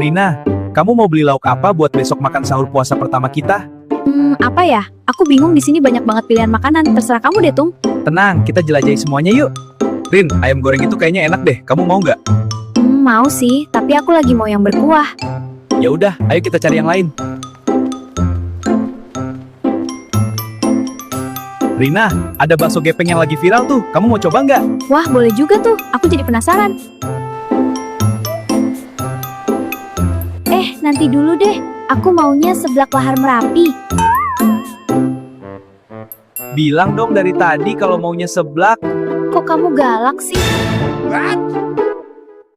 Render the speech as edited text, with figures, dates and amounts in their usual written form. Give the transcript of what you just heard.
Rina, kamu mau beli lauk apa buat besok makan sahur puasa pertama kita? Apa ya? Aku bingung, di sini banyak banget pilihan makanan. Terserah kamu deh, Tung. Tenang, kita jelajahi semuanya yuk. Rin, ayam goreng itu kayaknya enak deh. Kamu mau nggak? Mau sih, tapi aku lagi mau yang berkuah. Ya udah, ayo kita cari yang lain. Rina, ada bakso gepeng yang lagi viral tuh. Kamu mau coba nggak? Wah, boleh juga tuh. Aku jadi penasaran. Nanti dulu deh. Aku maunya seblak lahar Merapi. Bilang dong dari tadi kalau maunya seblak. Kok kamu galak sih? What?